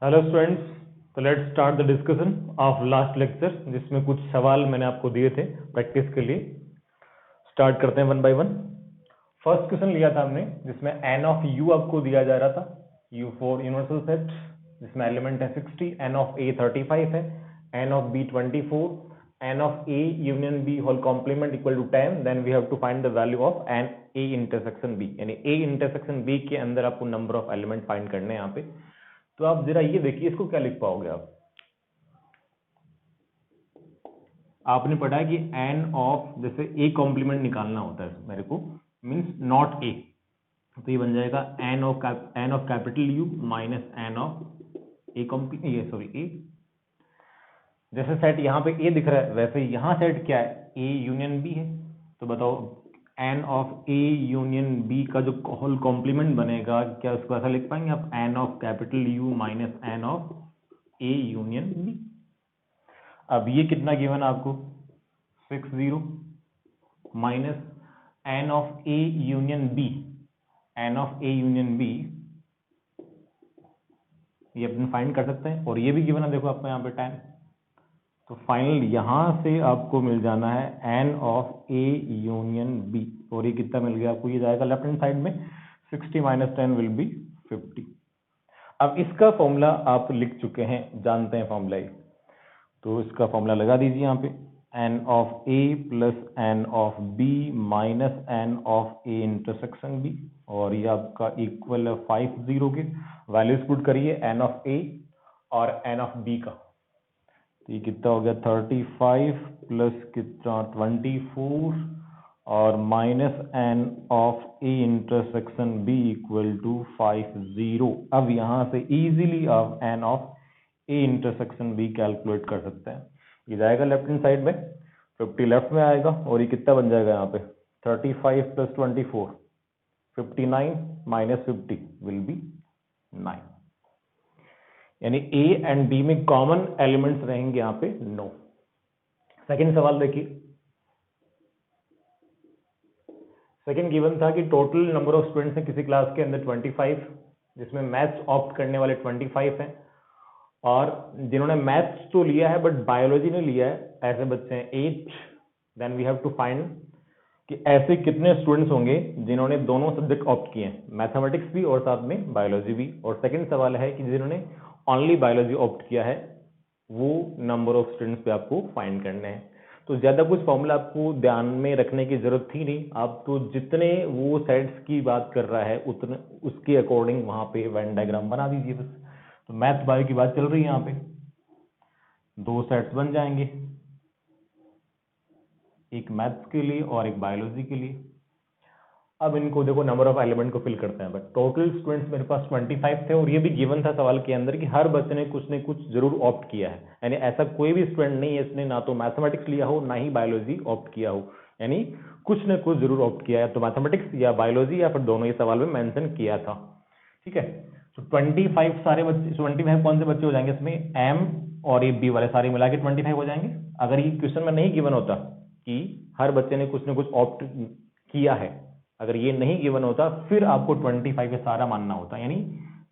Hello students, तो let's start the discussion of last lecture, जिसमें कुछ सवाल मैंने आपको दिए थे प्रैक्टिस के लिए। स्टार्ट करते हैं one by one. First question लिया था हमने जिसमें एन ऑफ यू आपको दिया जा रहा था, यू फॉर यूनिवर्सल सेट जिसमें एलिमेंट है 60, एन ऑफ ए 35 है, n of B 24, n of A union B whole complement equal to 10, then we have to find the value of n A intersection B, यानी A intersection B के अंदर आपको number of element find करने हैं यहाँ पे। तो आप जरा ये देखिए, इसको क्या लिख पाओगे आप। आपने पढ़ा है कि एन ऑफ, जैसे ए कॉम्प्लीमेंट निकालना होता है मेरे को, मींस नॉट ए, तो ये बन जाएगा n of capital U minus n of A A. जैसे सेट यहाँ पे ए दिख रहा है, वैसे यहाँ सेट क्या है, ए यूनियन बी है। तो बताओ n of A union B का जो होल कॉम्प्लीमेंट बनेगा, क्या उसको ऐसा लिख पाएंगे आप, n of capital U minus n of A union B. अब ये कितना गिवन आपको, 60 minus n of A union B, n of A union B ये अपन फाइंड कर सकते हैं, और ये भी गिवन है देखो आपको यहाँ पे 10। तो फाइनल यहां से आपको मिल जाना है n of A union B, और ये कितना मिल गया आपको, ये जाएगा लेफ्ट हैंड साइड में, 60 माइनस 10 विल बी 50। अब इसका फॉर्मूला आप लिख चुके हैं, जानते हैं फॉर्मूला ये, तो इसका फॉर्मूला लगा दीजिए यहाँ पे, n of A plus n of B minus n of A intersection B, और ये आपका इक्वल है 50 के। वैल्यूज पुट करिए एन ऑफ ए और एन ऑफ बी का, तो ये कितना हो गया, 35 प्लस कितना 24 और minus n of A intersection B equal to 50। अब यहां से इजीली आप n of A intersection B calculate कर सकते हैं। ये जाएगा लेफ्ट हैंड साइड में, 50 लेफ्ट में आएगा, और ये कितना बन जाएगा यहाँ पे, 35 प्लस 24 59 माइनस 50 विल बी 9, यानी ए एंड बी में कॉमन एलिमेंट्स रहेंगे यहाँ पे 9। सेकंड सवाल देखिए, सेकंड गिवन था कि टोटल नंबर ऑफ स्टूडेंट्स हैं किसी क्लास के अंदर 25, जिसमें मैथ्स ऑप्ट करने वाले 25 हैं, और जिन्होंने मैथ्स तो लिया है बट बायोलॉजी नहीं लिया है, ऐसे बच्चे हैं 8। Then we have to find कि ऐसे कितने स्टूडेंट्स होंगे जिन्होंने दोनों सब्जेक्ट ऑप्ट किए हैं, मैथमेटिक्स भी और साथ में बायोलॉजी भी। और सेकंड सवाल है कि जिन्होंने ओनली बायोलॉजी ऑप्ट किया है, वो नंबर ऑफ स्टूडेंट्स पे आपको फाइंड करने हैं। तो ज्यादा कुछ फॉर्मूला आपको ध्यान में रखने की जरूरत थी नहीं, आप तो जितने वो सेट्स की बात कर रहा है उतने उसके अकॉर्डिंग वहां पे वेन डायग्राम बना दीजिए बस। तो मैथ बायो की बात चल रही है, यहाँ पे 2 सेट्स बन जाएंगे, एक मैथ्स के लिए और एक बायोलॉजी के लिए। अब इनको देखो नंबर ऑफ एलिमेंट को फिल करते हैं, बट टोटल स्टूडेंट्स मेरे पास 25 थे, और ये भी गिवन था सवाल के अंदर कि हर बच्चे ने कुछ न कुछ जरूर ऑप्ट किया है, यानी ऐसा कोई भी स्टूडेंट नहीं है इसने ना तो मैथमेटिक्स लिया हो ना ही बायोलॉजी ऑप्ट किया हो, यानी कुछ न कुछ जरूर ऑप्ट किया है, तो मैथमेटिक्स या बायोलॉजी या फिर दोनों ही सवाल में मेंशन किया था। ठीक है, तो 25 सारे बच्चे, 25 कौन से बच्चे हो जाएंगे इसमें, एम और ये बी वाले सारे मिला के 25 हो जाएंगे। अगर ये क्वेश्चन में नहीं गिवन होता कि हर बच्चे ने कुछ न कुछ ऑप्ट किया है, अगर ये नहीं गिवन होता फिर आपको 25 सारा मानना होता, यानी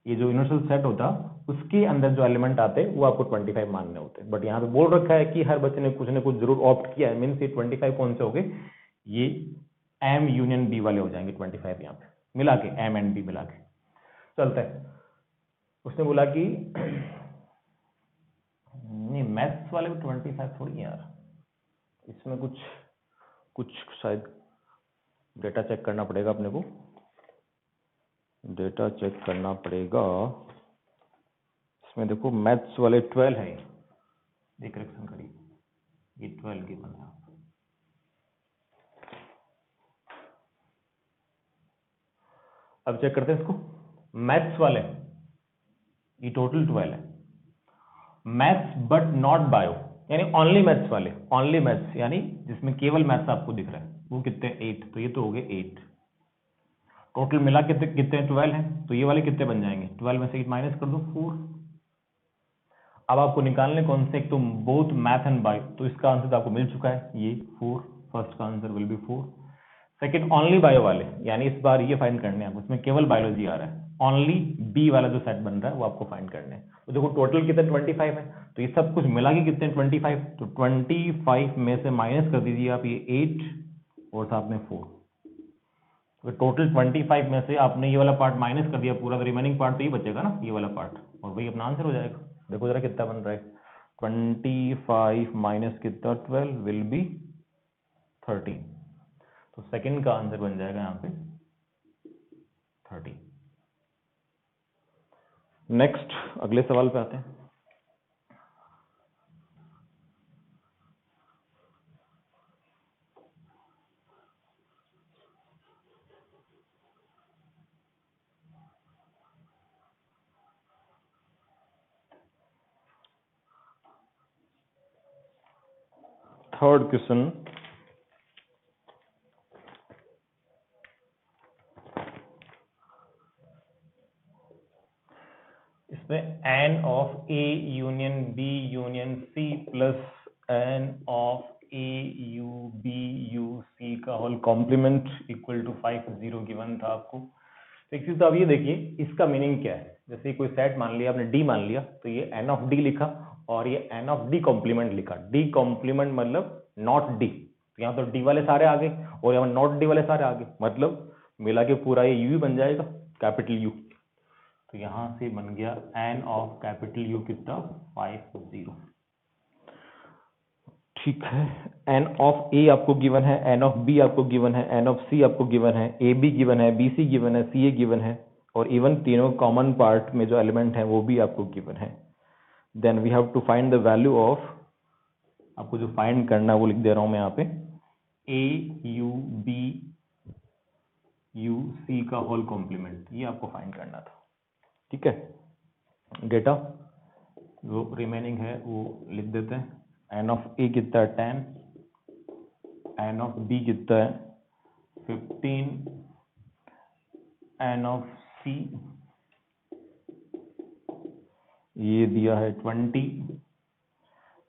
ये जो यूनिवर्सल सेट होता उसके अंदर जो एलिमेंट आते वो आपको 25 मानने होते। बट यहाँ पे बोल रखा है कि हर बच्चे ने कुछ न कुछ जरूर ऑप्ट किया है, मीन्स ये 25 कौन से हो गए, ये एम यूनियन बी वाले हो जाएंगे 25 यहाँ पे मिला के, एम एंड बी मिला के। चलता है, उसने बोला कि नहीं मैथ्स वाले भी 25 थोड़ी यार, इसमें कुछ शायद डेटा चेक करना पड़ेगा अपने को, डेटा चेक करना पड़ेगा। इसमें देखो मैथ्स वाले 12 है, ये करेक्शन करिए, ये 12 की बना। अब चेक करते हैं इसको, मैथ्स वाले ये टोटल 12 है, मैथ्स बट नॉट बायो, यानी ओनली मैथ्स वाले, ओनली मैथ्स यानी जिसमें केवल मैथ्स आपको दिख रहा है, वो कितने 8, तो ये तो हो गए 8। टोटल मिला के कितने 12 हैं, तो ये वाले कितने बन जाएंगे, 12 में से 8 माइनस कर दो 4। अब आपको निकालने कौन से, एक तो बोथ मैथ एंड बायो, तो इसका आंसर तो आपको मिल चुका है ये 4, फर्स्ट का answer will be 4। Second only bio वाले, यानी इस बार ये फाइंड करने हैं आपको, इसमें केवल बायोलॉजी आ रहा है, ओनली बी वाला जो सेट बन रहा है वो आपको फाइंड करने हैं। तो देखो टोटल कितने 25 है, तो ये सब कुछ मिला के कितने 25, तो 25 में से माइनस कर दीजिए आप ये 8 और साथ में 4, तो टोटल 25 में से आपने ये वाला पार्ट माइनस कर दिया पूरा, तो रिमेनिंग पार्ट तो ये बचेगा ना, ये वाला पार्ट, और वही अपना आंसर हो जाएगा। देखो जरा कितना बन रहा है, 25 माइनस कितना 12 विल बी 13, तो सेकंड का आंसर बन जाएगा यहाँ पे 30। नेक्स्ट अगले सवाल पे आते हैं। थर्ड क्वेश्चन, इसमें n of A union B union C plus n of A U B U C का whole complement equal to 5 0 given था आपको। एक चीज तो अब ये देखिए इसका मीनिंग क्या है, जैसे कोई सेट मान लिया आपने डी मान लिया, तो ये एन ऑफ डी लिखा और ये एन ऑफ डी कॉम्प्लीमेंट लिखा, डी कॉम्प्लीमेंट मतलब नॉट डी, तो यहाँ तो डी वाले सारे आ गए और यहाँ नॉट डी वाले सारे आ गए, मतलब मिला के पूरा ये यू बन जाएगा, कैपिटल यू। तो यहां से बन गया एन ऑफ कैपिटल यू कितना 5 0। ठीक है, एन ऑफ ए आपको गिवन है, एन ऑफ बी आपको गिवन है, एन ऑफ सी आपको गिवन है, ए बी गिवन है, बी सी गिवन है, सी ए गिवन है, और इवन तीनों कॉमन पार्ट में जो एलिमेंट है वो भी आपको गिवन है। Then we have to find the value of, आपको जो फाइंड करना है वो लिख दे रहा हूं मैं यहाँ पे, ए यू बी यू सी का होल कॉम्प्लीमेंट, ये आपको फाइंड करना था। ठीक है, डेटा जो रिमेनिंग है वो लिख देते हैं। एन ऑफ ए कितना है 10, एन ऑफ बी कितना है 15, एन ऑफ सी ये दिया है 20,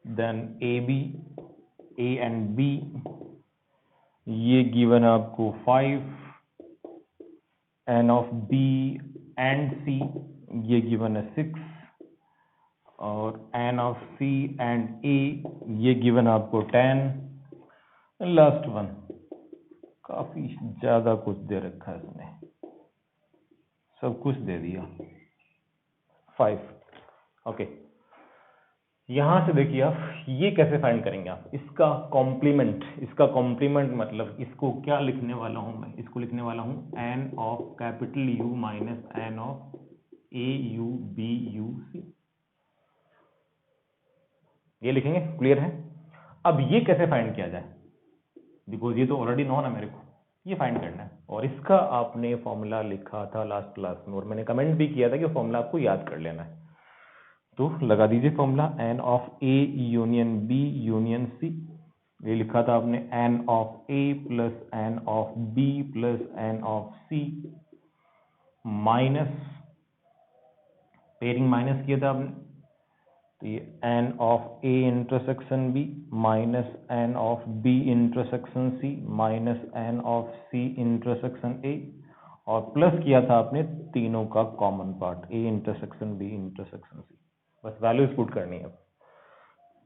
then A B A and B ये गिवन है आपको 5, n of B and C ये गिवन है 6, और n of C and A ये गिवन आपको 10, लास्ट वन काफी ज्यादा कुछ दे रखा है इसने, सब कुछ दे दिया 5। ओके, यहां से देखिए आप ये कैसे फाइंड करेंगे आप इसका कॉम्प्लीमेंट, इसका कॉम्प्लीमेंट मतलब इसको क्या लिखने वाला हूं मैं, इसको लिखने वाला हूं n of capital U minus n of A U B U C, ये लिखेंगे, क्लियर है। अब ये कैसे फाइंड किया जाए, बिकॉज ये तो ऑलरेडी नोन है मेरे को, ये फाइंड करना है, और इसका आपने फॉर्मूला लिखा था लास्ट क्लास में और मैंने कमेंट भी किया था कि फॉर्मूला आपको याद कर लेना है, तो लगा दीजिए formula n of A union B union C, ये लिखा था आपने n of A plus n of B plus n of C minus, pairing minus किया था आपने, तो ये n of A intersection B minus n of B intersection C minus n of C intersection A, और plus किया था आपने तीनों का common part A intersection B intersection C, बस वैल्यूज पुट करनी है।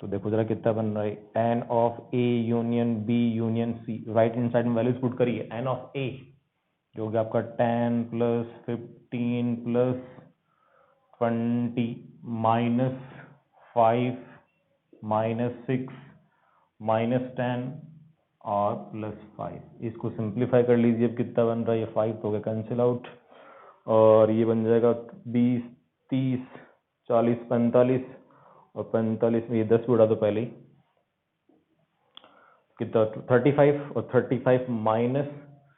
तो देखो जरा कितना बन रहा है, n of A union B union C, right hand side में वैल्यूज पुट करिए, एन ऑफ ए जो कि आपका 10 plus 15 plus 20 minus 5 minus 6 minus 10 और प्लस 5, इसको सिंप्लीफाई कर लीजिए, अब कितना बन रहा है, ये 5 हो गया कैंसिल आउट, और ये बन जाएगा 20 30 40 45, और 45 में ये 10 उड़ा दो पहले ही, कितना 35, और 35 माइनस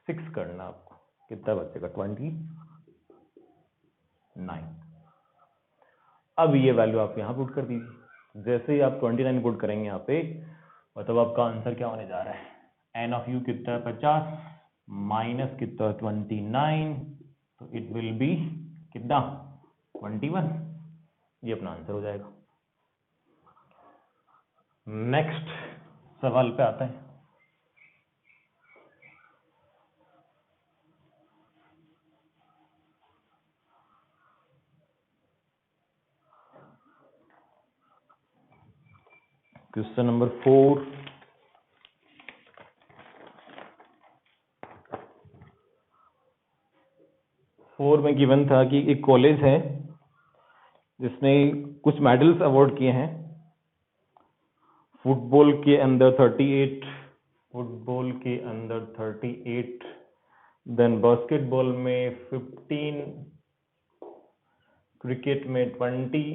6 करना आपको, कितना बचेगा 29। अब ये वैल्यू आप यहाँ पुट कर दीजिए, जैसे ही आप 29 पुट करेंगे यहाँ पे, मतलब आपका आंसर क्या होने जा रहा है, एन ऑफ यू कितना है 50 माइनस कितना 29, तो इट विल बी कितना 21, ये अपना आंसर हो जाएगा। नेक्स्ट सवाल पे आते हैं। क्वेश्चन नंबर 4, में गिवन था कि एक कॉलेज है जिसने कुछ मेडल्स अवार्ड किए हैं। फुटबॉल के अंदर 38, देन बास्केटबॉल में 15, क्रिकेट में 20।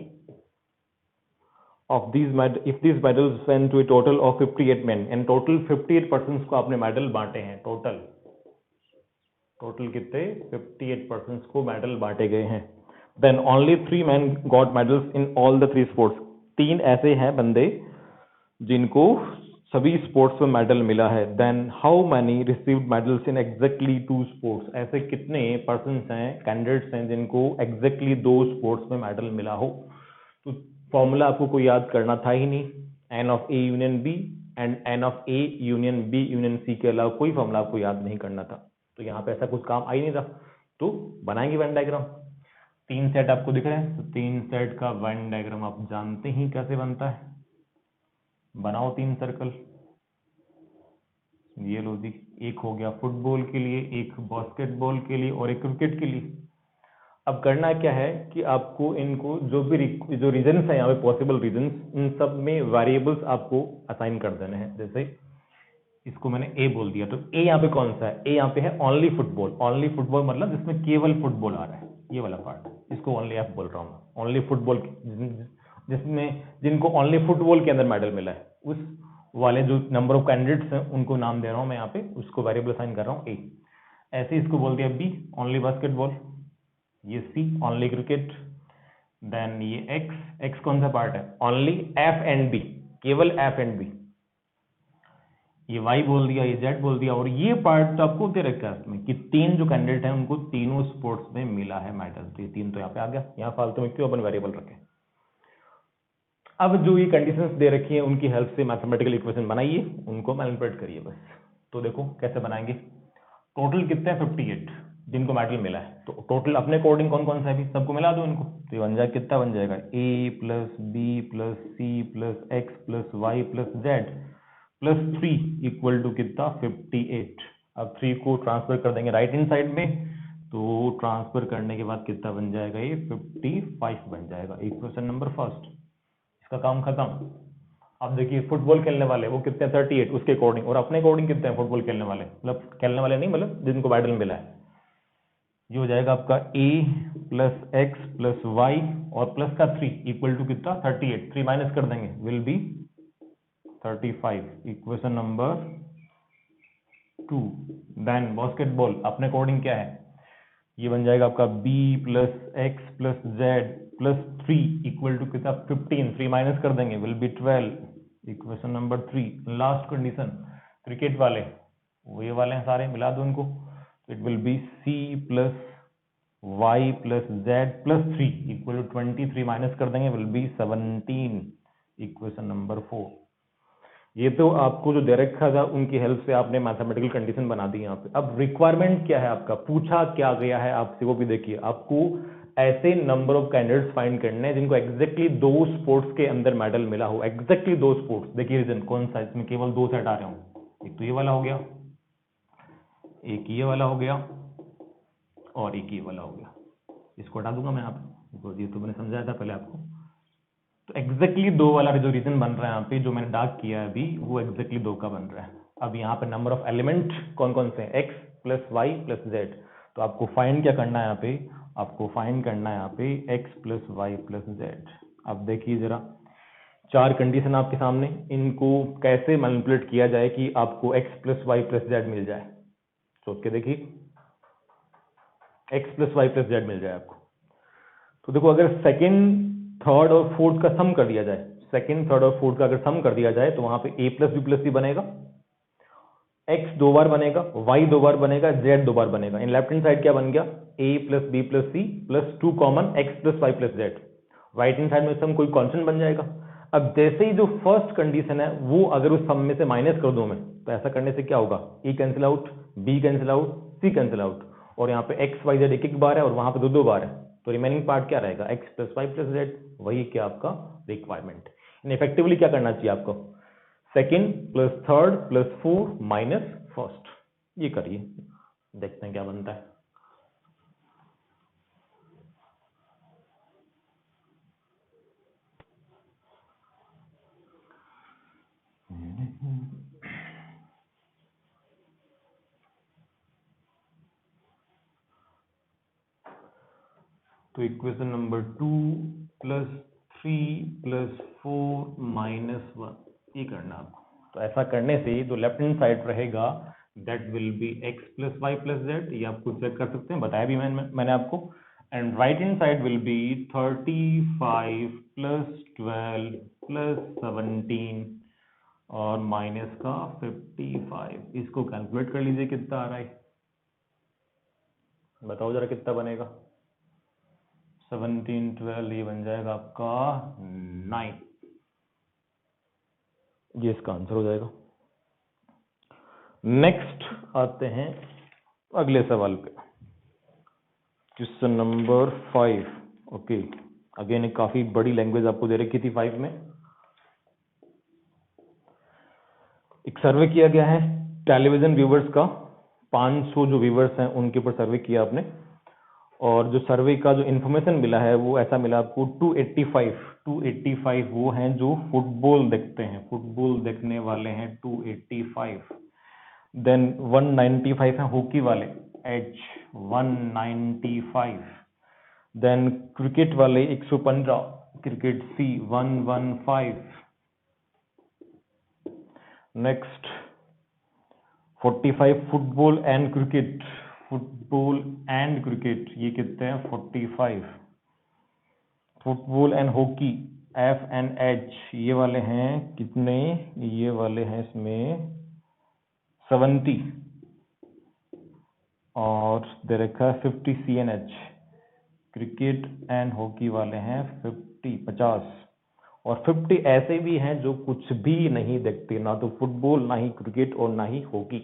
Of these if these medals went to a total of 58 men, and total 58 persons को आपने मेडल बांटे हैं। टोटल कितने? 58 persons को मेडल बांटे गए हैं। Then only 3 men got medals in all the 3 sports. 3 ऐसे हैं बंदे जिनको सभी स्पोर्ट्स में मेडल मिला है। Then how many received medals in exactly 2 sports? ऐसे कितने पर्सन्स हैं, कैंडिडेट्स हैं जिनको एग्जैक्टली 2 स्पोर्ट्स में मेडल मिला हो? तो फॉर्मूला आपको कोई याद करना था ही नहीं। N of A union B and n of A union B union C के अलावा कोई फॉर्मूला आपको याद नहीं करना था। तो यहाँ पे ऐसा कुछ काम आ ही नहीं था। तो बनाएंगे वेन डायग्राम। 3 सेट आपको दिख रहे हैं, तो 3 सेट का वेन डायग्राम आप जानते ही कैसे बनता है। बनाओ 3 सर्कल। ये लो जी, एक हो गया फुटबॉल के लिए, एक बास्केटबॉल के लिए और एक क्रिकेट के लिए। अब करना क्या है कि आपको इनको जो रीजन्स है यहाँ पे, पॉसिबल रीजन्स, इन सब में वेरिएबल्स आपको असाइन कर देने हैं। जैसे इसको मैंने ए बोल दिया, तो ए यहाँ पे कौन सा है? ए यहाँ पे है ओनली फुटबॉल। ओनली फुटबॉल मतलब जिसमें केवल फुटबॉल आ रहा है, ये वाला पार्ट, इसको ओनली एफ बोल रहा हूँ। ओनली फुटबॉल, जिसमें जिनको ओनली फुटबॉल के अंदर मेडल मिला है, उस वाले जो नंबर ऑफ कैंडिडेट्स हैं उनको नाम दे रहा हूँ मैं यहाँ पे, उसको वेरिएबल असाइन कर रहा हूँ ए। ऐसे इसको बोल दिया बी ओनली बास्केटबॉल, ये सी ओनली क्रिकेट, देन ये एक्स कौन सा पार्ट है? ओनली एफ एंड बी, केवल एफ एंड बी। ये वाई बोल दिया, ये जेड बोल दिया। और ये पार्ट तो आपको दे रखा है इसमें कि 3 जो कैंडिडेट हैं उनको तीनों स्पोर्ट्स में मिला है मेडल। तो ये 3 तो यहाँ पे आ गया। यहाँ फालतू में क्यों अपन वेरिएबल रखें। अब जो ये कंडीशंस दे रखी है उनकी हेल्प से मैथमेटिकल इक्वेशन बनाइए, उनको मैनिपुलेट करिए बस। तो देखो कैसे बनाएंगे। टोटल कितने हैं? 58 जिनको मेडल मिला है। तो टोटल अपने अकॉर्डिंग कौन कौन सा है भी सबको मिला दो इनको। तो ये बन जाएगा, कितना बन जाएगा? A plus B plus C plus x plus Y plus Z plus 3 equal to कितना? 58। अब 3 को ट्रांसफर कर देंगे राइट हैंड साइड में, तो ट्रांसफर करने के बाद कितना बन जाएगा? ये 55 बन जाएगा। इक्वेशन नंबर फर्स्ट, इसका काम खत्म। अब देखिए फुटबॉल खेलने वाले वो कितने? 38 उसके अकॉर्डिंग, और अपने अकॉर्डिंग कितने हैं फुटबॉल खेलने वाले? मतलब खेलने वाले नहीं, मतलब जिनको मेडल मिला है। ये हो जाएगा आपका a plus x plus y और प्लस का 3 इक्वल टू कितना? 38। 3 माइनस कर देंगे, will be 35। Equation number 2। Then basketball अपने अकॉर्डिंग क्या है? ये बन जाएगा आपका b plus x plus Z plus 3 equal to कितना? 15। 3 माइनस कर देंगे, will be 12। Equation number 3। Last condition cricket वाले, वो ये वाले हैं सारे, मिला दो इनको। It will be c plus y plus z plus 3 equal to 23 minus कर देंगे, will be 17। Equation number 4। ये तो आपको जो दे रखा था उनकी हेल्प से आपने मैथमेटिकल कंडीशन बना दी यहाँ पे। अब रिक्वायरमेंट क्या है आपका, पूछा क्या गया है आपसे वो भी देखिए। आपको ऐसे नंबर ऑफ कैंडिडेट्स फाइंड करने हैं जिनको एग्जैक्टली 2 स्पोर्ट्स के अंदर मेडल मिला हो। Exactly 2 sports. देखिए रीजन कौन सा, इसमें केवल 2 सेट आ रहे हो। एक तो ये वाला हो गया, एक ये वाला हो गया और एक ये वाला हो गया। इसको हटा दूंगा मैं यहाँ पे, बिकॉज ये तो मैंने समझाया था पहले आपको। तो एग्जैक्टली 2 वाला जो रीजन बन रहा है यहाँ पे, जो मैंने डार्क किया है अभी, वो एग्जैक्टली 2 का बन रहा है। अब यहाँ पे नंबर ऑफ एलिमेंट कौन कौन से हैं? X plus Y plus z. तो आपको फाइंड क्या करना है यहाँ पे? आपको फाइंड करना है यहाँ पे x plus Y plus z. अब देखिए जरा, 4 कंडीशन आपके सामने, इनको कैसे मैनिपुलेट किया जाए कि आपको X plus Y plus Z मिल जाए। सोच के देखिए, x plus Y plus Z मिल जाए आपको। तो देखो अगर सेकंड थर्ड और फोर्थ का सम कर दिया जाए, सेकंड थर्ड और फोर्थ का अगर सम कर दिया जाए, तो वहां पे a प्लस बी प्लस सी बनेगा, x 2 बार बनेगा, y 2 बार बनेगा, z 2 बार बनेगा। इन लेफ्ट हैंड साइड क्या बन गया? a plus B plus C plus 2 common x plus Y plus z. Right hand side में सम कोई कॉन्स्टेंट बन जाएगा। अब जैसे ही जो फर्स्ट कंडीशन है वो अगर उस सम में से माइनस कर दूं मैं, तो ऐसा करने से क्या होगा? e cancel out, b cancel out, c cancel out, और यहाँ पे एक्स वाई जेड एक बार है और वहां पे 2 बार है। तो रिमेनिंग पार्ट क्या रहेगा? X plus Y plus z. वही क्या आपका रिक्वायरमेंट। इफेक्टिवली क्या करना चाहिए आपको? Second plus third plus 4 minus first, ये करिए, देखते हैं क्या बनता है। तो equation number 2 plus 3 plus 4 minus 1, ये करना आपको। तो ऐसा करने से जो लेफ्ट हैंड साइड रहेगा that will be x plus Y plus z, ये आप खुद चेक कर सकते हैं, बताया भी मैंने आपको। And right hand side will be 35 plus 12 plus 17 और माइनस का 55। इसको कैलकुलेट कर लीजिए कितना आ रहा है, बताओ जरा कितना बनेगा। 17 12, ये बन जाएगा आपका 9, ये इसका आंसर हो जाएगा। नेक्स्ट आते हैं अगले सवाल पे, क्वेश्चन नंबर 5। ओके, अगेन एक काफी बड़ी लैंग्वेज आपको दे रखी थी 5 में। एक सर्वे किया गया है टेलीविजन व्यूवर्स का, 500 जो व्यूवर्स हैं उनके ऊपर सर्वे किया आपने, और जो सर्वे का जो इन्फॉर्मेशन मिला है वो ऐसा मिला आपको 285 वो हैं जो फुटबॉल देखते हैं, फुटबॉल देखने वाले हैं 285। देन 195 है हॉकी वाले, H 195। देन क्रिकेट वाले 115, cricket C 115। Next 45 football and cricket, football and cricket ये कितने हैं 45। Football and hockey F and H ये वाले हैं कितने, ये वाले हैं इसमें 70, और दे रखा है 50 C and H। Cricket and hockey वाले हैं 50, और 50 ऐसे भी हैं जो कुछ भी नहीं देखते, ना तो फुटबॉल ना ही क्रिकेट और ना ही हॉकी।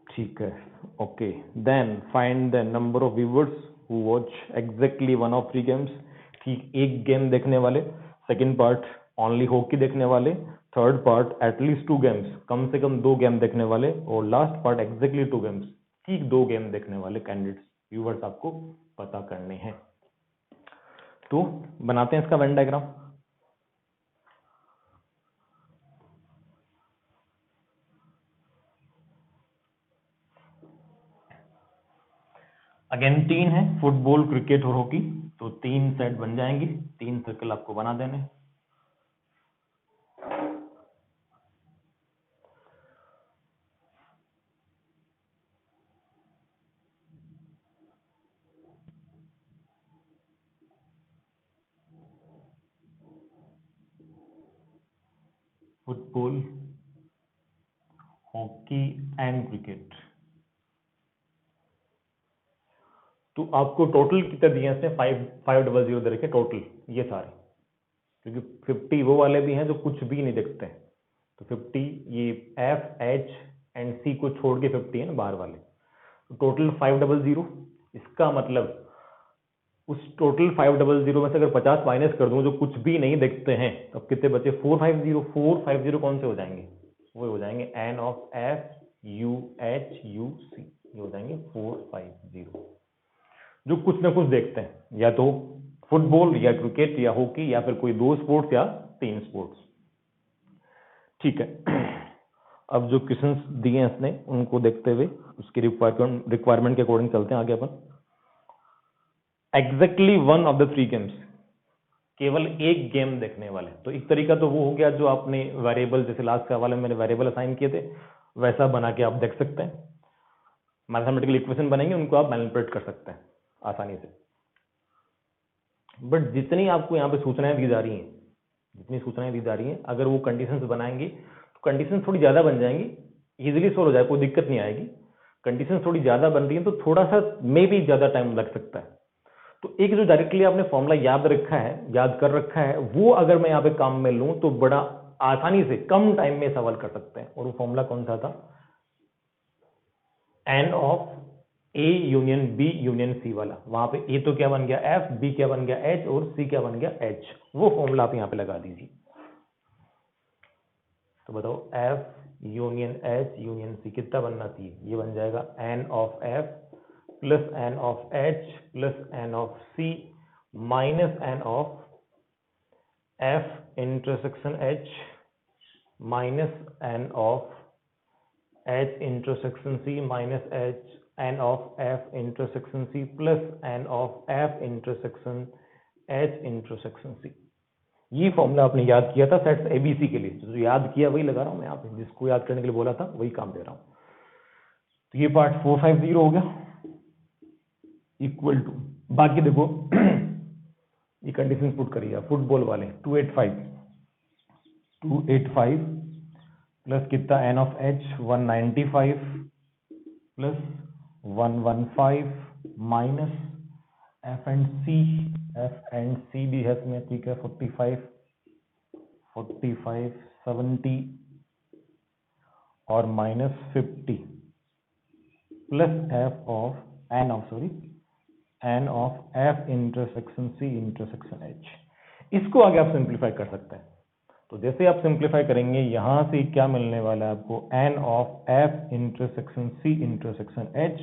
ठीक है, okay. Then find the number of viewers who watch exactly one of 3 games. ठीक, एक गेम देखने वाले, सेकंड पार्ट ओनली हॉकी देखने वाले, थर्ड पार्ट एटलीस्ट 2 गेम्स, कम से कम 2 गेम देखने वाले, और लास्ट पार्ट एग्जैक्टली 2 गेम्स, ठीक 2 गेम देखने वाले कैंडिडेट्स व्यूअर्स आपको पता करने हैं। तो बनाते हैं इसका वेन डायग्राम। अगेन 3 है, फुटबॉल क्रिकेट और हॉकी, तो 3 सेट बन जाएंगे, 3 सर्कल आपको बना देने। Football, hockey and cricket. तो आपको टोटल कितने दिए हैं, 500 दे रखे टोटल ये सारे, क्योंकि 50 वो वाले भी हैं जो कुछ भी नहीं देखते हैं, तो 50 ये F H एंड C को छोड़ के 50 है ना बाहर वाले, तो टोटल 500। इसका मतलब उस टोटल 500 में से अगर 50 माइनस कर दूं जो कुछ भी नहीं देखते हैं, तो अब कितने बचे 450 कौन से हो जाएंगे, वो हो जाएंगे N of F U H U C, ये हो जाएंगे 450 जो कुछ ना कुछ देखते हैं, या तो फुटबॉल या क्रिकेट या हॉकी या फिर कोई 2 स्पोर्ट्स या 3 स्पोर्ट्स। ठीक है, अब जो क्वेश्चंस दिए हैं इसने उनको देखते हुए उसकी रिक्वायरमेंट के अकॉर्डिंग चलते हैं आगे अपन। Exactly one of the 3 games, केवल एक गेम देखने वाले। तो एक तरीका तो वो हो गया जो आपने वेरिएबल, जैसे लास्ट का वाले मैंने वेरिएबल असाइन किए थे, वैसा बना के आप देख सकते हैं। मैथमेटिकल इक्वेशन बनेंगे, उनको आप मैनिपुलेट कर सकते हैं आसानी से। बट जितनी आपको यहाँ पे सूचनाएं दी जा रही हैं, जितनी सूचनाएं दी जा रही हैं, अगर वो कंडीशंस बनाएंगे तो कंडीशन थोड़ी ज्यादा बन जाएंगी, इजीली सोल्व हो जाए, कोई दिक्कत नहीं आएगी। कंडीशन थोड़ी ज्यादा बन रही है तो थोड़ा सा मे भी ज्यादा टाइम लग सकता है। तो एक जो डायरेक्टली आपने फॉर्मूला याद रखा है, याद कर रखा है, वो अगर मैं यहाँ पे काम में लूं तो बड़ा आसानी से कम टाइम में सवाल कर सकते हैं। और वो फॉर्मूला कौन सा था, n of A union B union C वाला। वहां पे ए तो क्या बन गया एफ, बी क्या बन गया एच, और सी क्या बन गया एच। वो फॉर्मूला आप यहां पे लगा दीजिए। तो बताओ F union H union C कितना बनना चाहिए, ये बन जाएगा n of F plus n of H plus n of C minus n of F intersection H minus n of H intersection C minus H n of F intersection C plus n of F intersection H intersection C. ये formula आपने याद किया था sets ABC के लिए, जो याद किया वही लगा रहा हूं मैं यहाँ पे, जिसको याद करने के लिए बोला था वही काम दे रहा हूं। तो ये पार्ट 450 हो गया इक्वल टू, बाकी देखो ये कंडीशन पुट करिए फुटबॉल वाले 285 प्लस कितना n of H 195 plus 115 minus F and C भी है इसमें, ठीक है 45 70 और minus 50 plus n of F intersection C intersection H. इसको आगे आप सिंप्लीफाई कर सकते हैं। तो जैसे आप सिंप्लीफाई करेंगे यहां से क्या मिलने वाला है आपको, n of F intersection C intersection H.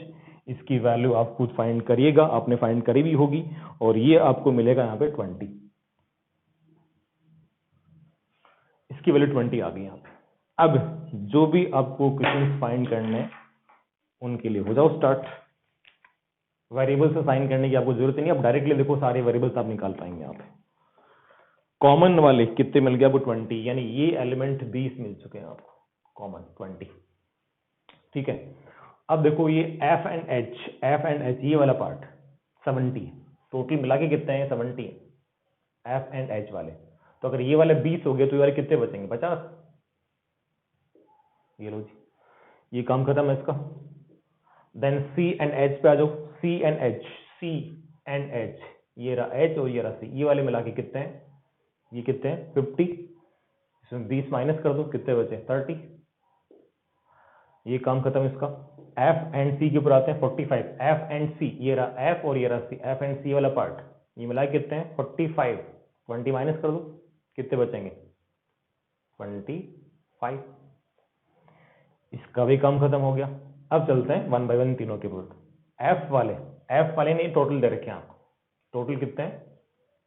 इसकी वैल्यू आप खुद फाइंड करिएगा, आपने फाइंड करी भी होगी, और ये आपको मिलेगा यहाँ पे 20। इसकी वैल्यू 20 आ गई यहाँ पे। अब जो भी आपको क्वेश्चन फाइंड करने उनके लिए हो जाओ स्टार्ट। वेरिएबल से साइन करने की आपको जरूरत नहीं, आप डायरेक्टली देखो सारे वेरिएबल्स आप निकाल पाएंगे यहाँ पे। कॉमन वाले कितने मिल गया आपको 20, यानी ये एलिमेंट 20 मिल चुके हैं आपको कॉमन 20, ठीक है। अब देखो ये एफ एंड एच ये वाला पार्ट 70, टोटल मिला के कितने हैं 70 एफ एंड एच वाले। तो अगर ये वाले 20 हो गए तो ये वाले कितने बचेंगे 50। ये लो जी, ये काम खत्म है इसका। देन सी एंड एच पे आ जाओ, सी एंड एच, ये रहा एच और ये रहा सी, ये वाले मिला के कितने हैं, ये कितने हैं 50, इसमें 20 माइनस कर दो कितने बचे 30। ये काम खत्म इसका। एफ एंड सी के ऊपर आते हैं 45, एफ एंड सी, ये रहा एफ और ये रहा सी, एफ एंड सी वाला पार्ट ये मिला के कितने हैं 45, 20 माइनस कर दो कितने बचेंगे 25। इसका भी काम खत्म हो गया। अब चलते हैं 1 बाय 1 तीनों के ऊपर। एफ वाले ने टोटल दे रखे हैं आपको, टोटल कितने हैं,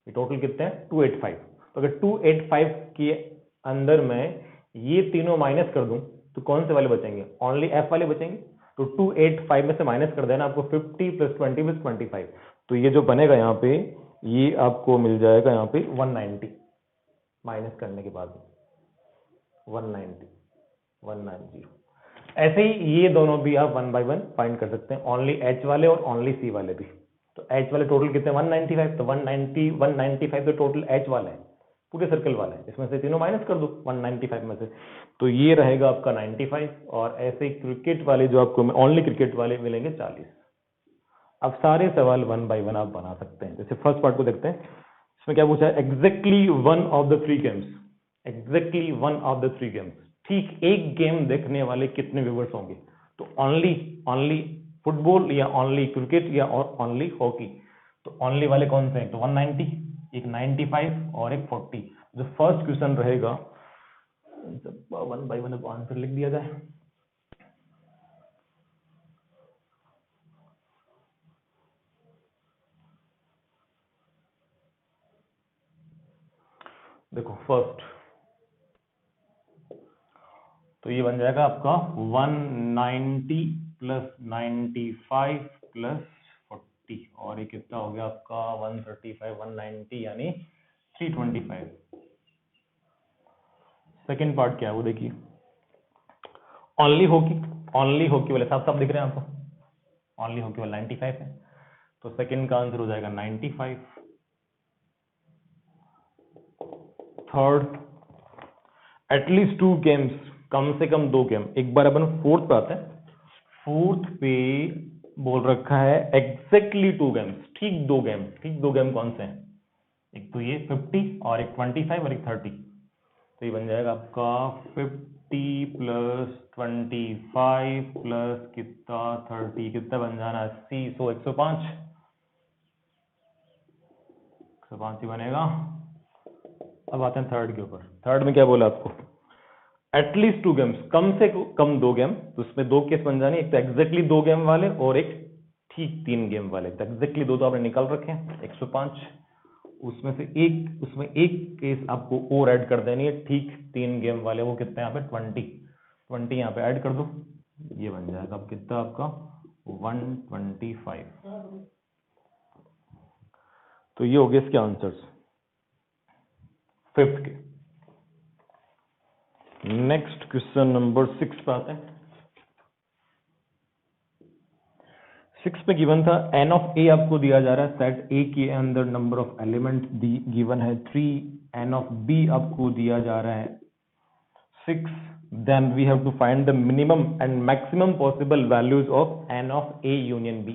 ये टोटल कितने हैं 285। तो अगर 285 के अंदर में ये तीनों माइनस कर दूं तो कौन से वाले बचेंगे, ओनली एफ वाले बचेंगे। तो 285 में से माइनस कर देना आपको 50 प्लस 20 प्लस 25, तो ये जो बनेगा यहाँ पे ये आपको मिल जाएगा यहाँ पे 190, माइनस करने के बाद 190। ऐसे ही ये दोनों भी आप 1 बाय 1 फाइंड कर सकते हैं, ओनली एच वाले और ओनली सी वाले भी। तो एच वाले टोटल कितने 195, तो 195 तो टोटल एच वाला है, पूरे सर्कल वाला है, इसमें से तीनों माइनस कर दो 195 में से, तो ये रहेगा आपका 95। और ऐसे क्रिकेट वाले जो आपको ओनली क्रिकेट वाले मिलेंगे 40। अब सारे सवाल 1 बाय 1 आप बना सकते हैं। जैसे फर्स्ट पार्ट को देखते हैं, इसमें क्या पूछा है, exactly one of the three games, ठीक एक गेम देखने वाले कितने व्यूवर्स होंगे। तो ओनली फुटबॉल या ओनली क्रिकेट या ओनली हॉकी, तो ओनली वाले कौन से हैं, तो 190, एक 95 और एक 40। जो फर्स्ट क्वेश्चन रहेगा 1 बाय 1 आंसर लिख दिया जाए। देखो फर्स्ट तो ये बन जाएगा आपका 190 प्लस 95 प्लस 40, और ये कितना हो गया आपका 135, 190 यानी 325। सेकेंड पार्ट क्या है वो देखिए, ओनली हॉकी वाले साफ साफ दिख रहे हैं आपको, ओनली हॉकी वाला 95 है, तो सेकेंड का आंसर हो जाएगा 95। थर्ड एटलीस्ट 2 गेम्स, कम से कम 2 गेम। एक बार अपन फोर्थ पे आते हैं, फोर्थ पे बोल रखा है एग्जैक्टली 2 गेम्स, ठीक 2 गेम, कौन से हैं, एक तो ये 50 और एक 25 और एक 30। तो ये बन जाएगा आपका 50 प्लस 25 प्लस कितना 30, कितना बन जाना 80, 100 105 ही बनेगा। अब आते हैं थर्ड के ऊपर। थर्ड में क्या बोला आपको, एटलीस्ट 2 गेम्स, कम से कम 2 गेम। तो उसमें 2 केस बन जाने, एक तो एग्जैक्टली 2 गेम वाले और एक ठीक 3 गेम वाले। तो एग्जैक्टली 2 तो आपने निकाल रखे हैं 105, उसमें एक केस आपको और ऐड कर देनी है ठीक 3 गेम वाले, वो कितने यहाँ पे 20 यहाँ पे ऐड कर दो, ये बन जाएगा अब कितना आपका 125। तो ये हो गए इसके आंसर्स 5th के। नेक्स्ट क्वेश्चन नंबर 6 पे आते हैं। 6 पे गिवन था n ऑफ a आपको दिया जा रहा है, सेट a के अंदर नंबर ऑफ एलिमेंट गिवन है 3, n ऑफ b आपको दिया जा रहा है 6, then we have to find the minimum and maximum possible values of n of a union b।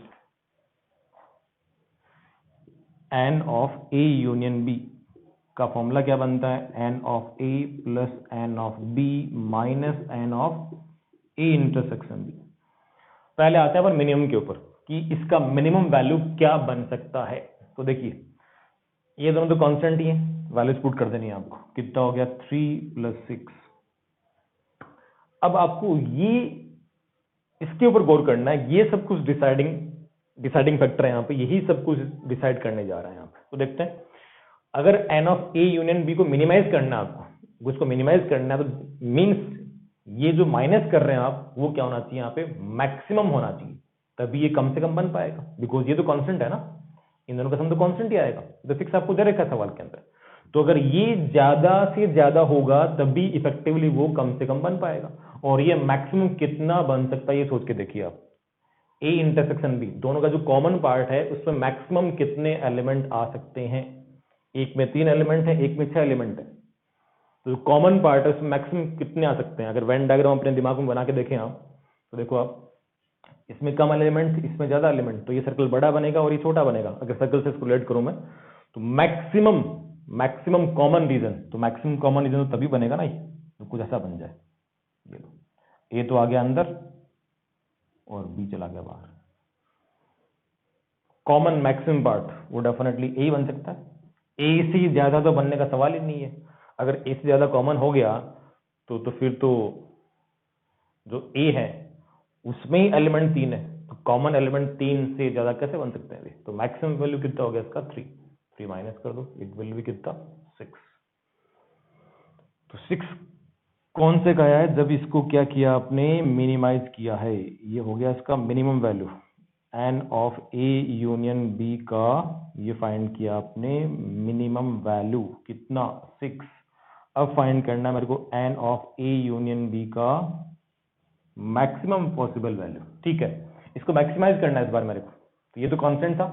n of a union b का formula क्या बनता है, n of a plus n of b minus n of a intersection b। पहले आता है पर minimum के ऊपर कि इसका मिनिमम वैल्यू क्या बन सकता है। तो देखिए ये दोनों तो कांस्टेंट ही है, वैल्यूज पुट कर देनी है आपको, कितना हो गया 3 + 6। अब आपको ये इसके ऊपर गौर करना है, ये सब कुछ डिसाइडिंग फैक्टर है यहाँ पे, यही सब कुछ डिसाइड करने जा रहा है यहाँ पे। तो देखते हैं अगर n of a union b को मिनिमाइज करना है आपको, उसको मिनिमाइज करना है तो मीन्स ये जो माइनस कर रहे हैं आप वो क्या होना चाहिए यहाँ पे मैक्सिमम होना चाहिए, तभी ये कम से कम बन पाएगा, बिकॉज ये तो कांस्टेंट है ना, इन दोनों का सम तो कांस्टेंट ही आएगा। तो फिक्स आपको दे रखा है सवाल के अंदर, तो अगर ये ज्यादा से ज्यादा होगा तभी इफेक्टिवली वो कम से कम बन पाएगा। और ये मैक्सिमम कितना बन सकता है ये सोच के देखिए आप, a इंटरसेक्शन b दोनों का जो कॉमन पार्ट है उसमें मैक्सिमम कितने एलिमेंट आ सकते हैं। एक में 3 एलिमेंट है, एक में 6 एलिमेंट है, तो जो कॉमन पार्ट है उसमें मैक्सिमम कितने आ सकते हैं। अगर वेन डायग्राम अपने दिमाग में बना के देखें आप, तो देखो आप इसमें कम एलिमेंट, इसमें ज्यादा एलिमेंट, तो ये सर्कल बड़ा बनेगा और ये छोटा बनेगा। अगर सर्कल से इसको रिलेट करूं मैं तो मैक्सिमम कॉमन रीजन, तो मैक्सिमम कॉमन रीजन तो तभी बनेगा ना, ये तो कुछ ऐसा बन जाए, ये लो ए तो आ गया अंदर और बी चला गया बाहर। कॉमन मैक्सिमम पार्ट वो डेफिनेटली ए बन सकता है, ए से ज्यादा तो बनने का सवाल ही नहीं है। अगर ए से ज्यादा कॉमन हो गया तो फिर तो जो ए है उसमें ही एलिमेंट 3 है, तो कॉमन एलिमेंट 3 से ज्यादा कैसे बन सकते हैं। तो मैक्सिमम वैल्यू कितना हो गया इसका 3 माइनस कर दो, इट विल बी कितना 6। तो 6 कौन से का है, जब इसको क्या किया आपने मिनिमाइज किया है, ये हो गया इसका minimum value n of a union b का, ये फाइंड किया आपने मिनिमम वैल्यू कितना 6। अब फाइंड करना है मेरे को n of a union b का मैक्सिमम पॉसिबल वैल्यू। ठीक है, इसको मैक्सिमाइज करना है इस बार मेरे को, तो ये तो कांस्टेंट था।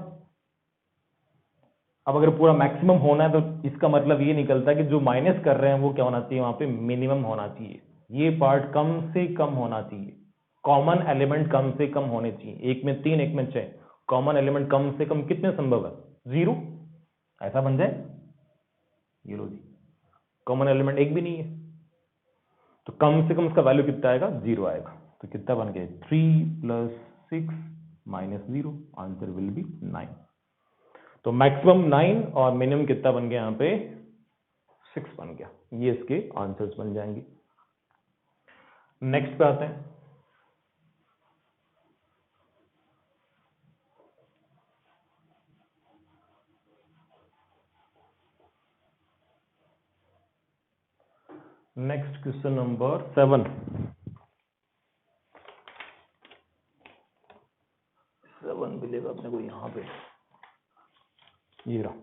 अब अगर पूरा मैक्सिमम होना है तो इसका मतलब ये निकलता है कि जो माइनस कर रहे हैं वो क्या होना चाहिए, वहां पे मिनिमम होना चाहिए, ये पार्ट कम से कम होना चाहिए, कॉमन एलिमेंट कम से कम होने चाहिए। एक में 3 एक में 6, कॉमन एलिमेंट कम से कम कितने संभव है 0, ऐसा बन जाए। ये लो जी, कॉमन एलिमेंट एक भी नहीं है, तो कम से कम उसका वैल्यू कितना आएगा 0 आएगा। तो कितना बन गया 3 + 6 - 0, आंसर विल बी 9। तो मैक्सिमम 9 और मिनिमम कितना बन गया यहाँ पे 6 बन गया, ये इसके आंसर्स बन जाएंगे। नेक्स्ट पे आते हैं। नेक्स्ट क्वेश्चन नंबर 7 मिलेगा अपने को यहाँ पे, ये रहा।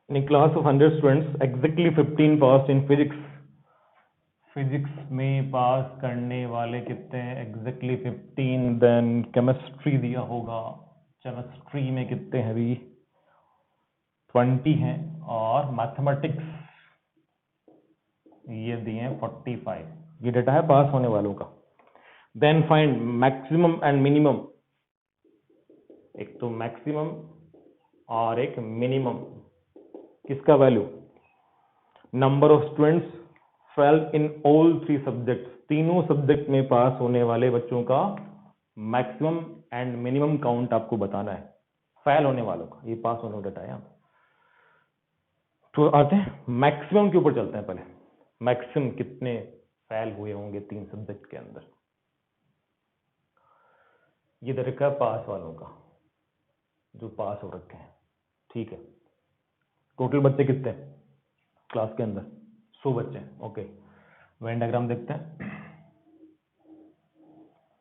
In a class of 100 students, exactly 15 passed in physics. Physics में पास करने वाले कितने हैं, एग्जैक्टली 15। देन केमिस्ट्री दिया होगा, केमिस्ट्री में कितने हैं अभी 20 हैं, और मैथमेटिक्स ये दिए हैं 45। ये डेटा है पास होने वालों का। Then find maximum and minimum, एक तो मैक्सिमम और एक मिनिमम, किसका value, number of students fail in all 3 subjects, तीनों सब्जेक्ट में पास होने वाले बच्चों का मैक्सिमम एंड मिनिमम काउंट आपको बताना है, फेल होने वालों का, ये पास होने का डाटा है। तो आते हैं मैक्सिमम के ऊपर चलते हैं। पहले मैक्सिमम कितने फेल हुए होंगे 3 सब्जेक्ट के अंदर। ये दे रखा है पास वालों का, जो पास हो रखे हैं, ठीक है। टोटल बच्चे कितने हैं क्लास के अंदर? 100 बच्चे हैं, ओके। वेन डायग्राम देखते हैं।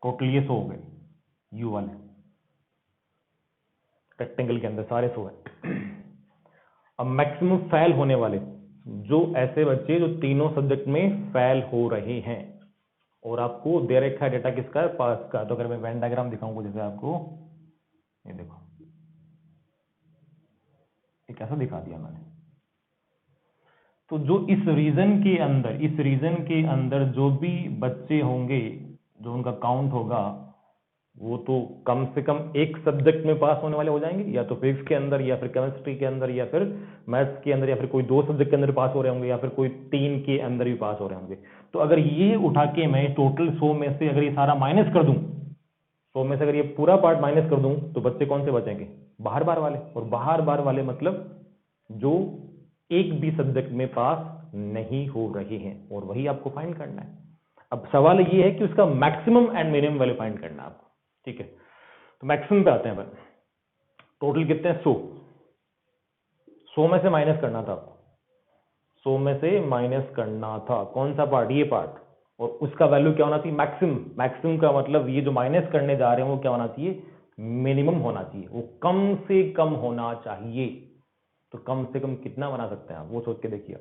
टोटल ये 100 हो गए, यू वाले रेक्टेंगल के अंदर सारे 100 हैं। अब मैक्सिमम फेल होने वाले, जो ऐसे बच्चे जो तीनों सब्जेक्ट में फेल हो रहे हैं, और आपको दे रखा है डेटा किसका है? पास का। तो अगर मैं वेन डायग्राम दिखाऊंगा जैसे आपको, ये देखो, ये कैसा दिखा दिया मैंने। तो जो इस रीजन के अंदर जो भी बच्चे होंगे, जो उनका काउंट होगा, वो तो कम से कम एक सब्जेक्ट में पास होने वाले हो जाएंगे, या तो फिजिक्स के अंदर, या फिर केमिस्ट्री के अंदर, या फिर मैथ्स के अंदर, या फिर कोई 2 सब्जेक्ट के अंदर पास हो रहे होंगे, या फिर कोई 3 के अंदर भी पास हो रहे होंगे। तो अगर ये उठा के मैं टोटल 100 में से अगर ये सारा माइनस कर दूं, 100 में से अगर ये पूरा पार्ट माइनस कर दूं, तो बच्चे कौन से बचेंगे? बाहर बार वाले। और बाहर बार वाले मतलब जो एक भी सब्जेक्ट में पास नहीं हो रहे हैं, और वही आपको फाइंड करना है। अब सवाल ये है कि उसका maximum and minimum value find करना है आपको, ठीक है। तो मैक्सिमम पे आते हैं अपन। टोटल कितने हैं? 100। 100 में से माइनस करना था आपको, 100 में से माइनस करना था कौन सा पार्ट? ये पार्ट। और उसका वैल्यू क्या होना चाहिए? मैक्सिमम। मैक्सिमम का मतलब ये जो माइनस करने जा रहे हैं वो क्या होना चाहिए? मिनिमम होना चाहिए, वो कम से कम होना चाहिए। तो कम से कम कितना बना सकते हैं आप, वो सोच के देखिए।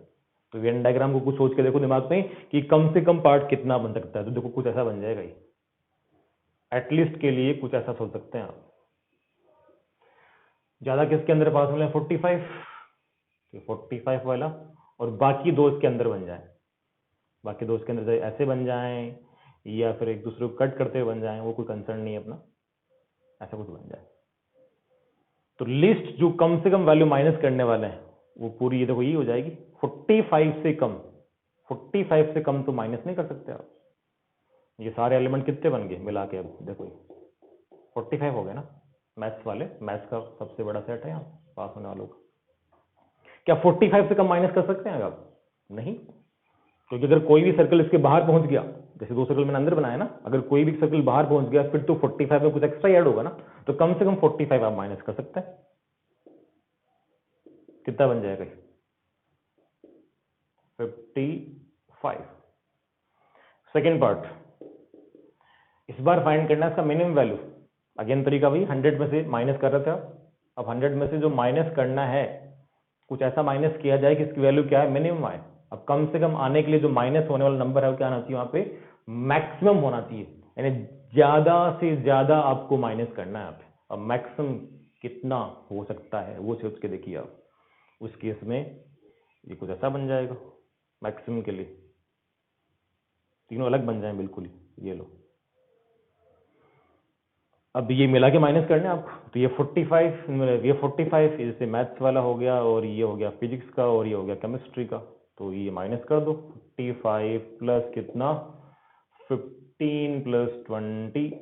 तो वेन डायग्राम को कुछ सोच के देखो दिमाग में कि कम से कम पार्ट कितना बन सकता है। तो देखो कुछ ऐसा बन जाएगा ही, एटलीस्ट के लिए कुछ ऐसा सोच सकते हैं आप। ज्यादा किसके अंदर पास होने? 45, 45 वाला, और बाकी 2 इसके अंदर बन जाए, बाकी 2 इसके अंदर ऐसे बन जाएं, या फिर एक दूसरे को कट करते हुए बन जाएं, वो कोई कंसर्न नहीं है अपना, ऐसा कुछ बन जाए। तो लिस्ट जो कम से कम वैल्यू माइनस करने वाले हैं, वो पूरी ये देखो ये हो जाएगी 45 से कम। 45 से कम तो माइनस नहीं कर सकते आप। ये सारे एलिमेंट कितने बन गए मिला के? अब देखो 45 हो गए ना। मैथ्स वाले, मैथ्स का सबसे बड़ा सेट है यहाँ पास होने वालों का। क्या 45 से कम माइनस कर सकते हैं आप? नहीं, क्योंकि अगर कोई भी सर्कल इसके बाहर पहुंच गया, जैसे 2 सर्कल मैंने अंदर बनाया ना, अगर कोई भी सर्कल बाहर पहुंच गया फिर तो 45 में कुछ एक्स्ट्रा ऐड होगा ना। तो कम से कम 45 आप माइनस कर सकते हैं। कितना बन जाएगा? 55। सेकेंड पार्ट, इस बार फाइंड करना है इसका मिनिमम वैल्यू। अगेन तरीका वही, 100 में से माइनस कर रहे थे आप। अब 100 में से जो माइनस करना है, कुछ ऐसा माइनस किया जाए कि इसकी वैल्यू क्या है? मिनिमम आए। अब कम से कम आने के लिए जो माइनस होने वाला नंबर है वो क्या आना चाहिए? वहां पे मैक्सिमम होना चाहिए, यानी ज्यादा से ज्यादा आपको माइनस करना है। अब मैक्सिमम कितना हो सकता है वो सोच के देखिए आप। उस केस में ये कुछ ऐसा बन जाएगा, मैक्सिमम के लिए तीनों अलग बन जाए बिल्कुल ही। ये लो, अब ये मिला के माइनस करने आप। तो ये 45 जैसे मैथ्स वाला हो गया, और ये हो गया फिजिक्स का, और ये हो गया केमिस्ट्री का। तो ये माइनस कर दो। 45 प्लस कितना? 15 प्लस 20।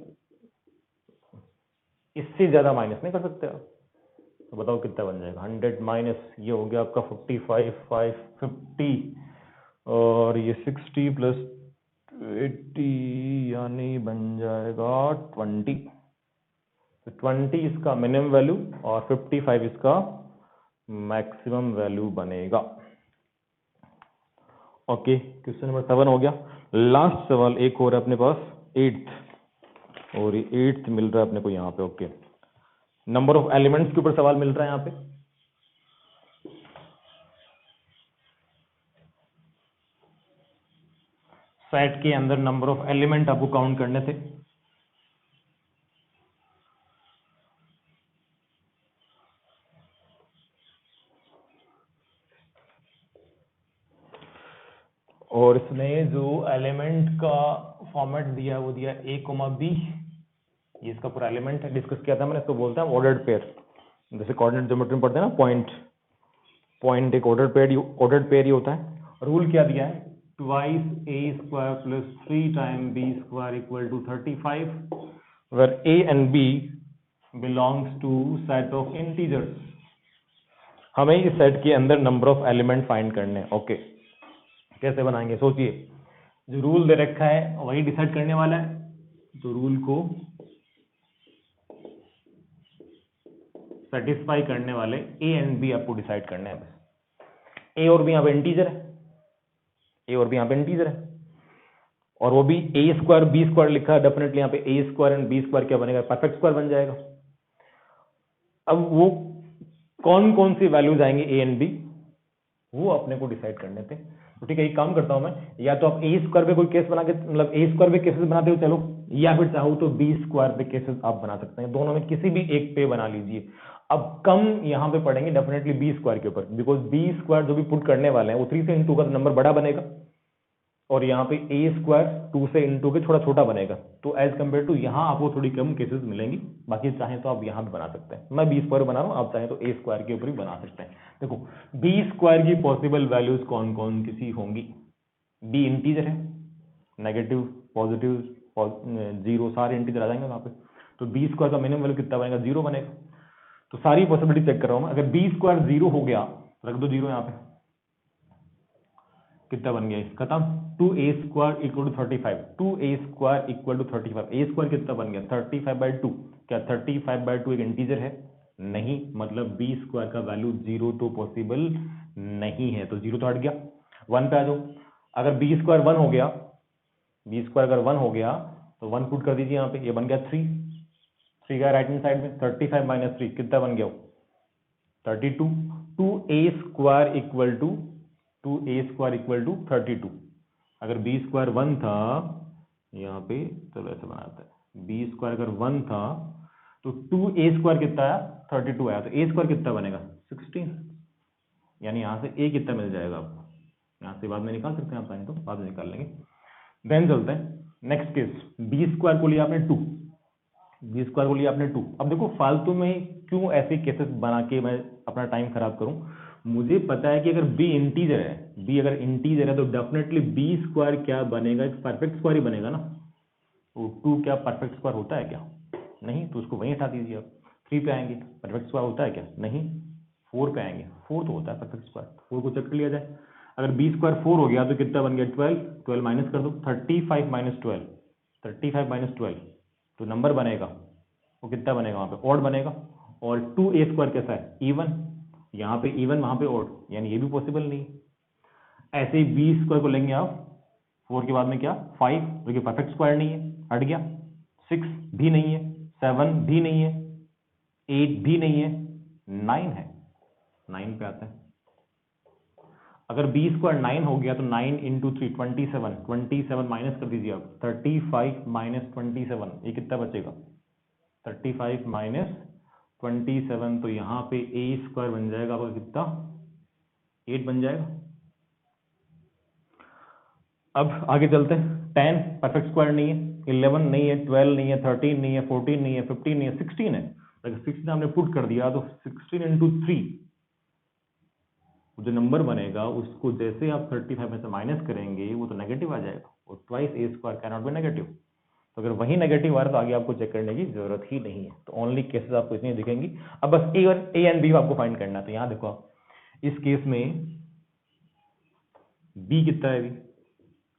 इससे ज्यादा माइनस नहीं कर सकते आप। तो बताओ कितना बन जाएगा? 100 माइनस ये हो गया आपका 45, 550, और ये 60 प्लस 80 यानी बन जाएगा 20। तो 20 इसका मिनिमम वैल्यू और 55 इसका मैक्सिमम वैल्यू बनेगा। ओके, क्वेश्चन नंबर 7 हो गया। लास्ट सवाल एक और है अपने पास, 8th, और ये 8th मिल रहा है अपने को यहाँ पे। ओके, नंबर ऑफ एलिमेंट्स के ऊपर सवाल मिल रहा है यहाँ पे। सेट के अंदर नंबर ऑफ एलिमेंट आपको काउंट करने थे। और इसने जो एलिमेंट का फॉर्मेट दिया वो दिया a, b। ये इसका पूरा एलिमेंट है, डिस्कस किया था मैंने। इसको बोलता है ऑर्डर्ड पेयर। जैसे कोऑर्डिनेट ज्योमेट्री में पढ़ते हैं ना, पॉइंट एक ऑर्डर्ड पेयर ही होता है। रूल क्या दिया है? Twice a² plus 3 time b² equal to 35, where a and b belongs to set of integers। हमें इस सेट के अंदर नंबर ऑफ एलिमेंट फाइंड करने हैं। ओके, कैसे बनाएंगे सोचिए, जो रूल दे रखा है वही डिसाइड करने वाला है, तो रूल को सेटिस्फाई करने वाले ए एंड बी आपको डिसाइड करने हैं। बस ए और बी यहाँ पे इंटीजर है, ए और बी यहाँ पे इंटीजर है, और वो भी ए स्क्वायर बी स्क्वायर लिखा है, डेफिनेटली यहाँ पे ए स्क्वायर एंड बी स्क्वायर क्या बनेगा, परफेक्ट स्क्वायर बन जाएगा। अब वो कौन कौन सी वैल्यूज आएंगे ए एंड बी, वो अपने को डिसाइड करने थे। तो ठीक है, एक काम करता हूं मैं, या तो आप ए स्क्वायर पे कोई केस बना के, मतलब ए स्क्वायर पे केसेस बनाते हो चलो, या फिर चाहो तो बी स्क्वायर पे केसेस आप बना सकते हैं, दोनों में किसी भी एक पे बना लीजिए। अब कम यहाँ पे पढ़ेंगे डेफिनेटली बी स्क्वायर के ऊपर, बिकॉज बी स्क्वायर जो भी पुट करने वाले हैं वो 3 से इंटू का नंबर बड़ा बनेगा, और यहाँ पे ए स्क्वायर 2 से इंटू के थोड़ा छोटा बनेगा, तो एज कम्पेयर टू यहाँ आपको थोड़ी कम केसेस मिलेंगी। बाकी चाहें तो आप यहाँ पे बना सकते हैं, मैं बी स्क्वायर बना रहा हूँ, आप चाहें तो ए स्क्वायर के ऊपर भी बना सकते हैं। देखो बी स्क्वायर की पॉसिबल वैल्यूज कौन कौन किसी होंगी, बी इंटीजर है, नेगेटिव पॉजिटिव जीरो सारे इंटीजर आ जाएंगे वहां पे, तो बी स्क्वायर का मिनिमम वैल्यू कितना बनेगा, 0 बनेगा। तो सारी पॉसिबिलिटी चेक कर रहा हूं मैं, अगर बी स्क्वायर 0 हो गया, रख दो 0 यहाँ पे, कितना बन गया, खत्म, 2a square equal to 35, 2a square equal to 35, a square कितना बन गया 35/2, क्या 35/2 एक इंटीजर है, नहीं, मतलब बी स्क्वायर का वैल्यू 0 तो पॉसिबल नहीं है, तो 0 तो हट गया। 1 पे आ जाओ, अगर बी स्क्वायर 1 हो गया, बी स्क्वायर अगर 1 हो गया तो 1 पुट कर दीजिए यहाँ पे, ये बन गया 3, 3 का राइट हैंड साइड में, 35 माइनस 3 कितना बन गया, 32, 2a square equal to 2a square equal to 32, अगर बी स्क्वायर 1 था, यहाँ पे चलो ऐसे बनाते हैं, बी स्क्वायर अगर 1 था तो 2a स्क्वायर कितना आया, 32 आया, तो a स्क्वायर कितना बनेगा 16, यानी यहाँ से a कितना मिल जाएगा आपको, यहाँ से बाद में निकाल सकते हैं आप चाहें तो, बाद में निकाल लेंगे। देन चलते हैं नेक्स्ट केस, बी स्क्वायर को लिया आपने 2, बी स्क्वायर को लिया आपने 2। अब देखो फालतू में क्यों ऐसे केसेस बना के मैं अपना टाइम खराब करूं, मुझे पता है कि अगर b इंटीजर है, b अगर इंटीजर है तो डेफिनेटली b स्क्वायर क्या बनेगा, एक परफेक्ट स्क्वायर ही बनेगा ना, तो 2 क्या परफेक्ट स्क्वायर होता है क्या, नहीं, तो उसको वहीं हटा दीजिए आप। 3 पे आएंगे, परफेक्ट स्क्वायर होता है क्या, नहीं। 4 पे आएंगे, 4 तो होता है परफेक्ट स्क्वायर, 4 को चेक कर लिया जाए, अगर b स्क्वायर 4 हो गया तो कितना बन गया 12, 12 माइनस कर दो, 35 माइनस 12, 35 माइनस 12 तो नंबर बनेगा वो कितना बनेगा, वहां पे ऑड बनेगा, और 2a स्क्वायर कैसा है, इवन, यहाँ पे इवन वहां पे ऑड, यानी ये भी पॉसिबल नहीं। ऐसे ही बी स्क्वायर को लेंगे आप, 4 के बाद में क्या 5, जो कि परफेक्ट स्क्वायर नहीं है, हट गया, 6 भी नहीं है, 7 भी नहीं है, 8 भी नहीं है, 9 है, 9 पे आते हैं। अगर बी स्क्वायर 9 हो गया तो 9 इंटू 3 27, 27 माइनस कर दीजिए आप, 35 माइनस 27, ये कितना बचेगा 35 माइनस 27, तो यहाँ पे ए स्क्वायर बन जाएगा आपका कितना 8 बन जाएगा। अब आगे चलते हैं, 10 परफेक्ट स्क्वायर नहीं है, 11 नहीं है, 12 नहीं है, 13 नहीं है, 14 नहीं है, 15 नहीं है, 16 है, अगर 16 हमने पुट कर दिया तो 16 इंटू 3 जो नंबर बनेगा उसको जैसे आप 35 में से माइनस करेंगे वो तो नेगेटिव आ जाएगा, और twice A square can not be negative, तो अगर वही नेगेटिव आ रहा है तो आगे आपको चेक करने की जरूरत ही नहीं है, तो ओनली केसेस आपको इतनी दिखेंगी। अब बस ए और ए एंड बी आपको फाइंड करना है, तो यहाँ देखो आप इस केस में बी कितना है,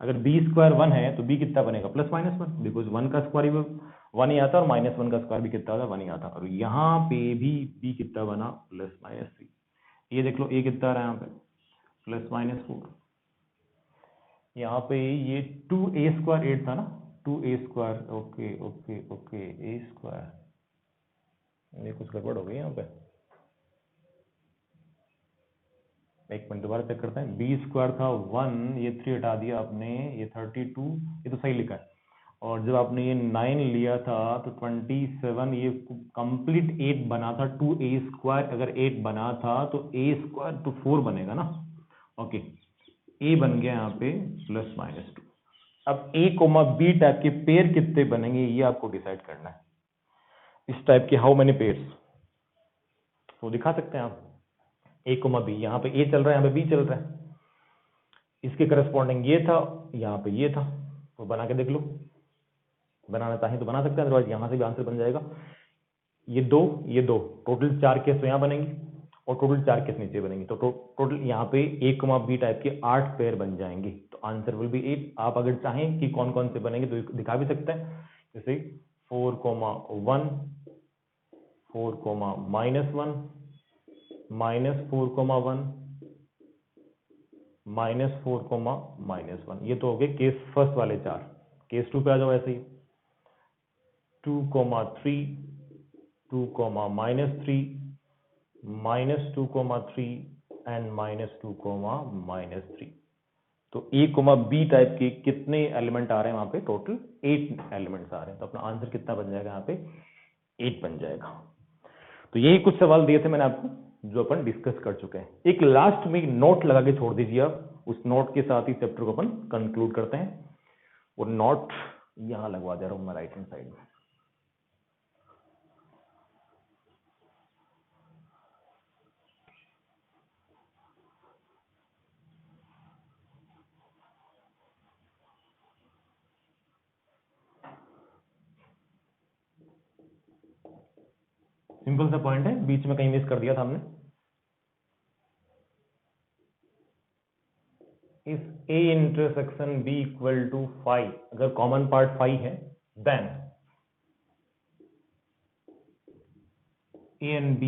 अगर बी स्क्वायर 1 है तो बी कितना बनेगा प्लस माइनस 1, बिकॉज 1 का स्क्वायर भी 1 ही आता है और माइनस 1 का स्क्वायर भी कितना आता है 1 ही आता है, और यहाँ पे भी बी कितना बना प्लस माइनस 3, ये देख लो ए कितना आ रहा है यहाँ पे प्लस माइनस 4, यहाँ पे ये 2a स्क्वायर 8 था ना, 2a square, okay okay okay, A square, ये कुछ गड़बड़ हो गई यहाँ पे, एक मिनट दोबारा चेक करते हैं, बी स्क्वायर था 1, ये 3 हटा दिया आपने, ये 32, ये तो सही लिखा है, और जब आपने ये 9 लिया था तो 27, ये कंप्लीट 8 बना था, 2a स्क्वायर अगर 8 बना था तो a स्क्वायर तो 4 बनेगा ना, ओके, a बन गया यहाँ पे प्लस माइनस 2। अब a कोमा बी टाइप के पेयर कितने बनेंगे ये आपको डिसाइड करना है, इस टाइप के हाउ मेनी पेयर्स, तो दिखा सकते हैं आप, ए कोमा बी, यहाँ पे ए चल रहा है, यहाँ पे बी चल रहा है, इसके करस्पॉन्डिंग ये था, यहाँ पे ये था, तो बना के देख लो, बनाना चाहें तो बना सकते हैं, अदरवाइज यहाँ से भी आंसर बन जाएगा, ये दो, टोटल 4 केस तो यहाँ बनेंगे, और टोटल 4 केस नीचे बनेंगे, तो टोटल यहाँ पे A, B टाइप के 8 पेयर बन जाएंगे। तो आंसर विल बी 8। आप अगर चाहें कि कौन कौन से बनेंगे तो दिखा भी सकते हैं, जैसे 4, 1, 4, -1, -4, 1, -4, -1। ये तो हो गए केस फर्स्ट वाले 4। केस 2 पे आ जाओ ऐसे ही, 2, 3, 2, -3, -2, 3 एंड -2, -3। तो A, B टाइप के कितने एलिमेंट आ रहे हैं वहां पे? टोटल 8 एलिमेंट्स आ रहे हैं। तो अपना आंसर कितना बन जाएगा यहाँ पे? 8 बन जाएगा। तो यही कुछ सवाल दिए थे मैंने आपको, जो अपन डिस्कस कर चुके हैं। एक लास्ट में नोट लगा के छोड़ दीजिए आप, उस नोट के साथ ही चैप्टर को अपन कंक्लूड करते हैं। और नोट यहां लगवा दे रहा हूं मैं राइट हैंड साइड में। सिंपल सा पॉइंट है, बीच में कहीं मिस कर दिया था हमने। If A intersection B equal to 5, अगर कॉमन पार्ट 5 है, then A and B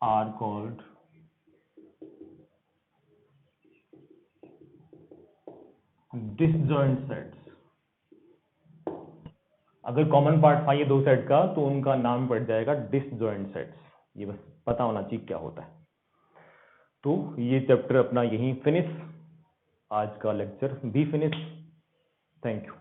are called disjoint sets। अगर कॉमन पार्ट 5 है दो सेट का, तो उनका नाम पड़ जाएगा डिसजॉइंट सेट्स। ये बस पता होना चाहिए क्या होता है। तो ये चैप्टर अपना यहीं फिनिश, आज का लेक्चर भी फिनिश। Thank you.